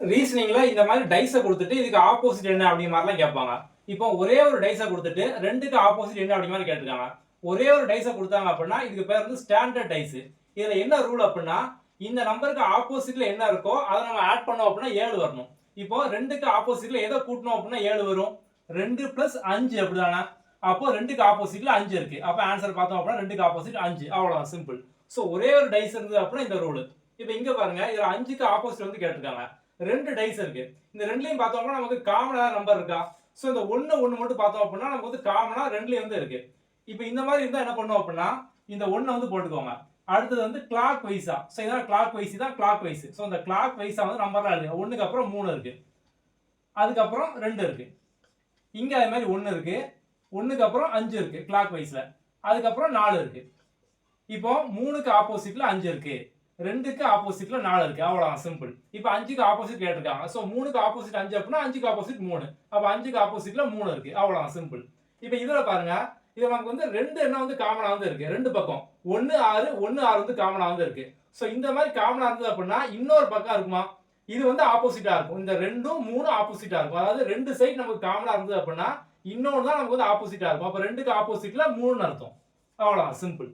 ரீசனிங்ல இந்த மாதிரி டைஸ குடுத்துட்டு இதுக்கு ஆப்போசிட் என்ன அப்படி மாதிரிலாம் கேட்பாங்க. இப்போ ஒரே ஒரு டைஸ குடுத்துட்டு 2க்கு ஆப்போசிட் என்ன அப்படி மாதிரி கேட்டிருக்காங்க. ஒரே ஒரு டைஸ குடுத்தாங்க அப்படின்னா இதுக்கு பேர் வந்து ஸ்டாண்டர்ட் டைஸ். இதுல என்ன ரூல் அப்படின்னா இந்த நம்பருக்கு ஆப்போசிட்ல என்ன இருக்கோ அதை நம்ம ஆட் பண்ணோம் அப்படின்னா 7 வரணும். இப்போ 2க்கு ஆப்போசிட்ல எதை கூட்டணும் அப்படின்னா 7 வரும். 2 பிளஸ் 5 அப்படிதானே? அப்போ 2க்கு ஆப்போசிட்ல 5 இருக்கு. அப்ப ஆன்சர் பார்த்தோம் அப்படின்னா 2க்கு ஆப்போசிட் 5. அவ்வளவுதான் சிம்பிள். சோ ஒரே ஒரு டைஸ் இருந்தது அப்படின்னா இந்த ரூல். இப்போ இங்க பாருங்க இதுல 5க்கு ஆப்போசிட் வந்து கேட்டிருக்காங்க. 2 டைஸ் இருக்கு. இந்த ரெண்டுலயும் பார்த்தோம்னா நமக்கு காமனா நம்பர் இருக்கா? சோ இந்த 1 மட்டும் பார்த்தோம் அப்படின்னா நமக்கு வந்து காமனா ரெண்டுலயும் வந்து இருக்கு. இப்போ இந்த மாதிரி இருந்தா என்ன பண்ணுவோம் அப்படின்னா இந்த 1 வந்து போட்டுக்கோங்க. அடுத்தது வந்து கிளாக் வைஸா. சோ இதான் கிளாக் வைஸ் தான் கிளாக் வைஸ். சோ இந்த கிளாக் வைஸா வந்து நம்பர்லாம் எழுதுங்க. 1க்கு அப்புறம் 3 இருக்கு. அதுக்கு அப்புறம் 2 இருக்கு. இங்க அதே மாதிரி 1 இருக்கு. 1க்கு அப்புறம் 5 இருக்கு கிளாக் வைஸ்ல. அதுக்கு அப்புறம் 4 இருக்கு. இப்போ 3க்கு ஆப்போசிட்ல 5 இருக்கு. 2க்கு ஆப்போசிட்ல 4 இருக்கு. அவ்வளவுதான் சிம்பிள். இப்போ 5க்கு ஆப்போசிட் கேட்டிருக்காங்க. சோ 3க்கு ஆப்போசிட் 5 அப்படின்னா 5க்கு ஆப்போசிட் 3. அப்ப 5க்கு ஆப்போசிட்ல 3 இருக்கு. அவ்வளவுதான் சிம்பிள். இப்போ இதுல பாருங்க இது நமக்கு வந்து 2 என்ன வந்து காமனா வந்து இருக்கு. 2 பக்கம் 1 6 1 6 வந்து காமனா வந்து இருக்கு. சோ இந்த மாதிரி காமனா இருந்தது அப்படின்னா இன்னொரு பக்கம் இருக்குமா? இது வந்து ஆப்போசிட்டா இருக்கும். இந்த 2ம் 3 ஆப்போசிட்டா இருக்கும். அதாவது 2 சைடு நமக்கு காமனா இருந்தது அப்படின்னா இன்னொன்னு தான் நமக்கு வந்து ஆப்போசிட்டா இருக்கும். அப்ப 2க்கு ஆப்போசிட்ல 3ன்னு அர்த்தம். அவ்வளவுதான் சிம்பிள்.